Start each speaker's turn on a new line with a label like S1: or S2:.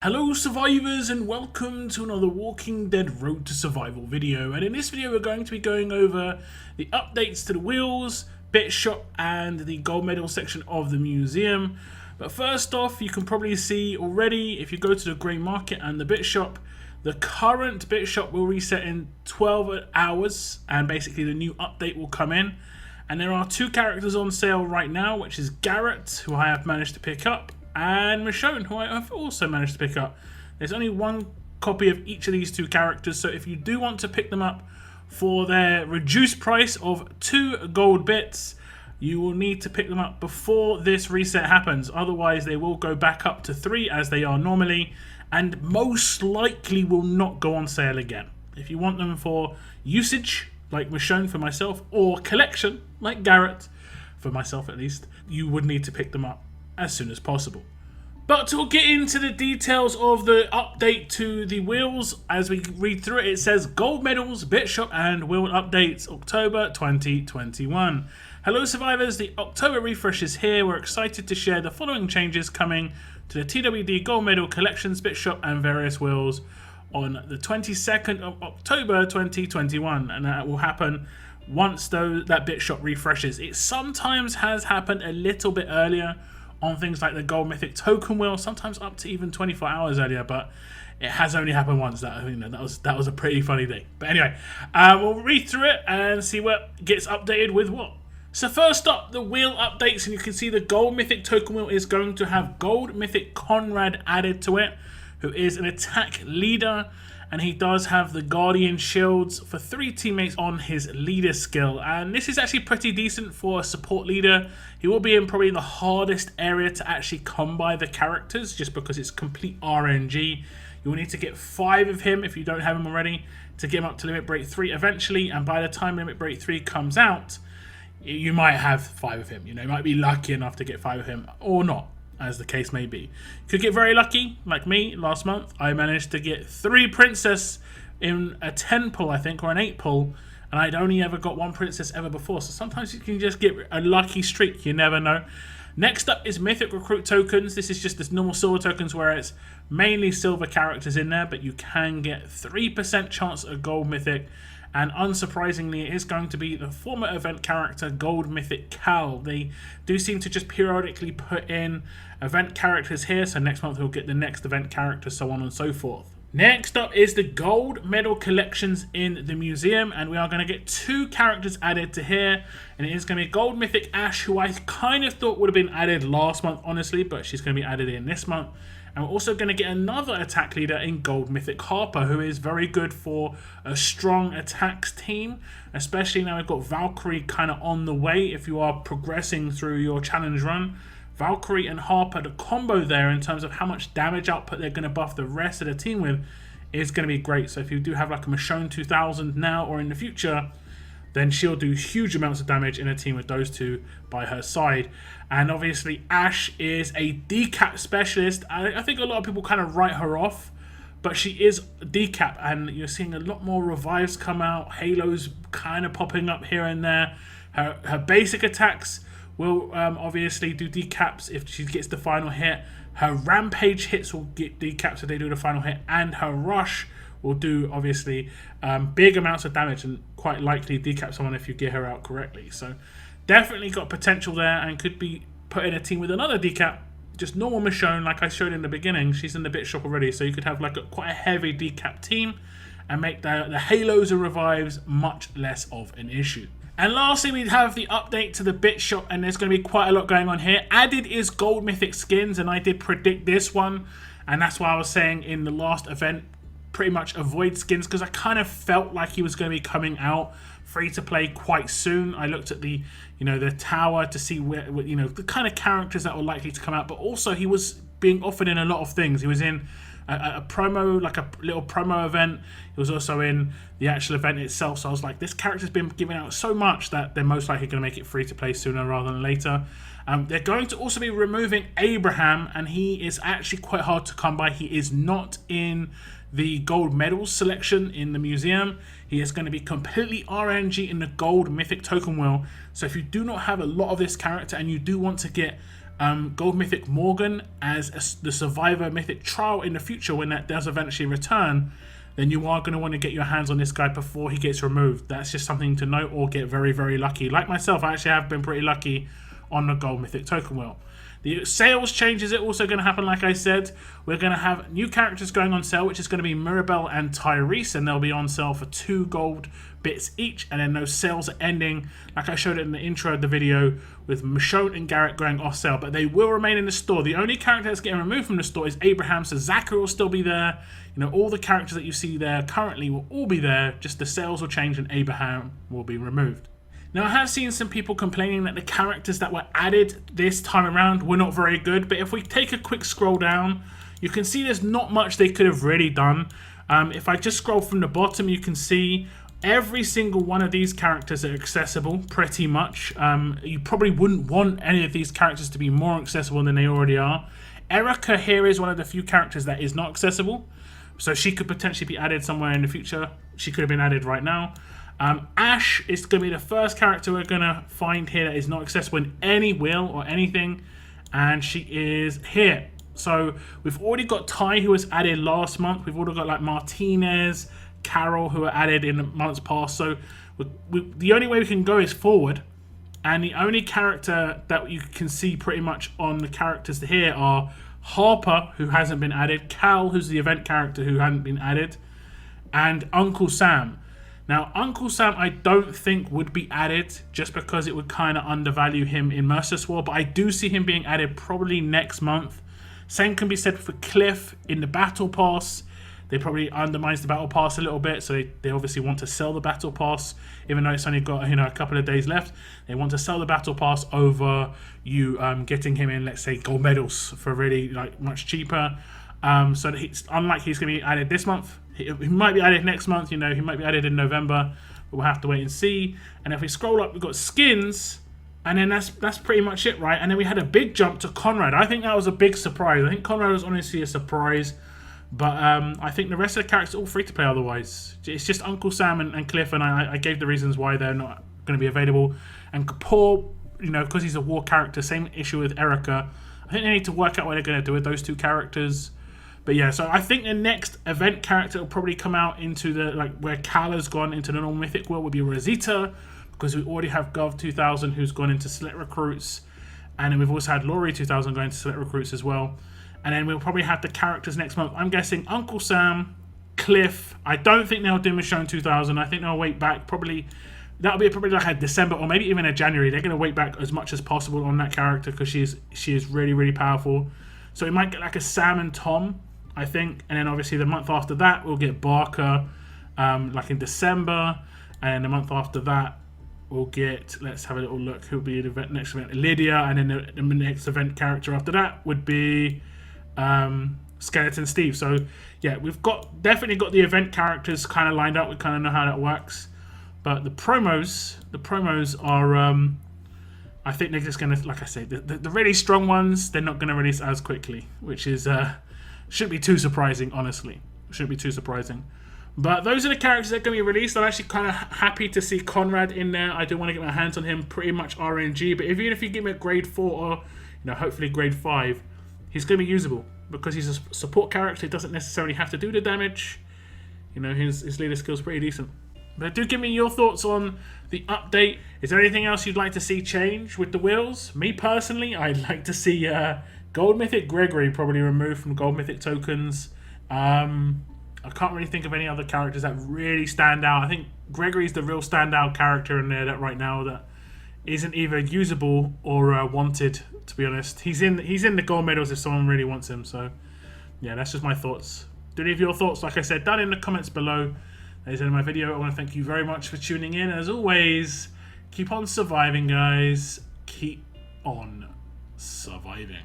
S1: Hello survivors and welcome to another Walking Dead Road to Survival video, and in this video we're going to be going over the updates to the wheels, bit shop and the gold medal section of the museum. But first off, you can probably see already if you go to the grey market and the bit shop, the current bit shop will reset in 12 hours and basically the new update will come in. And there are two characters on sale right now, which is Garrett, who I have managed to pick up, and Michonne, who I have also managed to pick up. There's only one copy of each of these two characters, so if you do want to pick them up for their reduced price of 2 gold bits, you will need to pick them up before this reset happens. Otherwise, they will go back up to 3 as they are normally, and most likely will not go on sale again. If you want them for usage, like Michonne for myself, or collection, like Garrett, for myself at least, you would need to pick them up as soon as possible. But to get into the details of the update to the wheels, as we read through it, it says gold medals, bit shop and wheel updates October 2021. Hello survivors, the October refresh is here. We're excited to share the following changes coming to the TWD gold medal collections, bit shop and various wheels on the 22nd of October 2021, and that will happen once that bit shop refreshes. It sometimes has happened a little bit earlier on things like the gold mythic token wheel, sometimes up to even 24 hours earlier, but it has only happened once. That was a pretty funny thing. But anyway, we'll read through it and see what gets updated with what. So first up, the wheel updates, and you can see the gold mythic token wheel is going to have gold mythic Conrad added to it, who is an attack leader, and he does have the guardian shields for 3 teammates on his leader skill, and this is actually pretty decent for a support leader. He will be in probably the hardest area to actually come by the characters, just because it's complete RNG. You will need to get 5 of him if you don't have him already to get him up to limit break 3 eventually, and by the time limit break 3 comes out, you might have 5 of him. You know, you might be lucky enough to get 5 of him or not, as the case may be. Could get very lucky, like me last month. I managed to get 3 princess in a 10 pull, I think, or an 8 pull, and I'd only ever got 1 princess ever before. So sometimes you can just get a lucky streak, you never know. Next up is mythic recruit tokens. This is just this normal silver tokens where it's mainly silver characters in there, but you can get 3% chance of gold mythic. And unsurprisingly, it is going to be the former event character Gold Mythic Cal. They do seem to just periodically put in event characters here, so next month we'll get the next event character, so on and so forth. Next up is the gold medal collections in the museum, and we are going to get 2 characters added to here, and it is going to be Gold Mythic Ash, who I kind of thought would have been added last month, honestly, but she's going to be added in this month. And we're also going to get another attack leader in Gold Mythic Harper, who is very good for a strong attacks team, especially now we've got Valkyrie kind of on the way if you are progressing through your challenge run. Valkyrie and Harper, the combo there in terms of how much damage output they're going to buff the rest of the team with is going to be great. So if you do have like a Michonne 2000 now or in the future, then she'll do huge amounts of damage in a team with those 2 by her side. And obviously Ash is a decap specialist. I think a lot of people kind of write her off, but she is decap, and you're seeing a lot more revives come out, halos kind of popping up here and there. Her basic attacks will obviously do decaps if she gets the final hit. Her rampage hits will get decaps if they do the final hit, and her rush will do obviously big amounts of damage and quite likely decap someone if you get her out correctly. So definitely got potential there, and could be put in a team with another decap, just normal Michonne like I showed in the beginning. She's in the bit shop already, so you could have like quite a heavy decap team and make the halos and revives much less of an issue. And lastly, we have the update to the bit shop, and there's going to be quite a lot going on here. Added is gold mythic skins, and I did predict this one, and that's why I was saying in the last event, pretty much avoid skins, because I kind of felt like he was going to be coming out free to play quite soon. I looked at the tower to see where the kind of characters that were likely to come out, but also he was being offered in a lot of things. He was in a promo, like a little promo event. He was also in the actual event itself. So I was like, this character's been given out so much that they're most likely going to make it free to play sooner rather than later. They're going to also be removing Abraham, and he is actually quite hard to come by. He is not in the gold medals selection in the museum. He is going to be completely RNG in the gold mythic token wheel. So if you do not have a lot of this character and you do want to get Gold Mythic Morgan as the Survivor Mythic trial in the future when that does eventually return, then you are going to want to get your hands on this guy before he gets removed. That's just something to note, or get very, very lucky. Like myself, I actually have been pretty lucky on the Gold Mythic token wheel. The sales changes are also going to happen, like I said. We're going to have new characters going on sale, which is going to be Mirabelle and Tyrese, and they'll be on sale for 2 gold bits each, and then those sales are ending, like I showed it in the intro of the video, with Michonne and Garrett going off sale, but they will remain in the store. The only character that's getting removed from the store is Abraham, so Zachary will still be there. You know, all the characters that you see there currently will all be there, just the sales will change and Abraham will be removed. Now, I have seen some people complaining that the characters that were added this time around were not very good, but if we take a quick scroll down, you can see there's not much they could have really done. If I just scroll from the bottom, you can see every single one of these characters are accessible, pretty much. You probably wouldn't want any of these characters to be more accessible than they already are. Erica here is one of the few characters that is not accessible, so she could potentially be added somewhere in the future. She could have been added right now. Ash is going to be the first character we're going to find here that is not accessible in any wheel or anything, and she is here. So we've already got Ty, who was added last month. We've already got like Martinez, Carol, who were added in the months past. So the only way we can go is forward, and the only character that you can see pretty much on the characters here are Harper, who hasn't been added, Cal, who's the event character who hadn't been added, and Uncle Sam. Now, Uncle Sam I don't think would be added, just because it would kind of undervalue him in Merciless War, but I do see him being added probably next month. Same can be said for Cliff in the Battle Pass. They probably undermines the Battle Pass a little bit, so they obviously want to sell the Battle Pass, even though it's only got, you know, a couple of days left. They want to sell the Battle Pass over you getting him in, let's say, gold medals for really like much cheaper. So that it's unlikely he's going to be added this month. He might be added next month, you know, he might be added in November, but we'll have to wait and see. And if we scroll up, we've got skins, and then that's pretty much it, right? And then we had a big jump to Conrad. I think that was a big surprise. I think Conrad was honestly a surprise, but I think the rest of the characters are all free to play otherwise. It's just Uncle Sam and Cliff, and I gave the reasons why they're not going to be available. And Kapoor, you know, because he's a war character, same issue with Erica. I think they need to work out what they're going to do with those two characters. But yeah, so I think the next event character will probably come out into the, like, where Cal has gone into the normal Mythic world would be Rosita, because we already have Gov 2000 who's gone into select recruits, and then we've also had Laurie 2000 going to select recruits as well. And then we'll probably have the characters next month. I'm guessing Uncle Sam, Cliff. I don't think they'll do Michonne 2000. I think they'll wait back. Probably that'll be probably like a December or maybe even a January. They're going to wait back as much as possible on that character because she is really, really powerful. So we might get like a Sam and Tom, I think, and then obviously the month after that we'll get Barker, like in December, and the month after that we'll get, let's have a little look, who'll be the next event, Lydia, and then the next event character after that would be Skeleton Steve. So yeah, we've definitely got the event characters kind of lined up. We kind of know how that works, but the promos are I think they're just gonna, like I said, the really strong ones they're not gonna release as quickly, which is shouldn't be too surprising, honestly. Shouldn't be too surprising. But those are the characters that are going to be released. I'm actually kind of happy to see Conrad in there. I do want to get my hands on him, pretty much RNG. But even if you give him a grade 4 or, you know, hopefully grade 5, he's going to be usable because he's a support character. He doesn't necessarily have to do the damage. You know, his leader skill's pretty decent. But do give me your thoughts on the update. Is there anything else you'd like to see change with the wheels? Me personally, I'd like to see Gold Mythic Gregory probably removed from Gold Mythic tokens. I can't really think of any other characters that really stand out. I think Gregory's the real standout character in there that right now that isn't either usable or wanted, to be honest. He's in the gold medals if someone really wants him. So yeah, that's just my thoughts. Do leave your thoughts, like I said, down in the comments below. That is the end of my video. I want to thank you very much for tuning in. As always, keep on surviving, guys. Keep on surviving.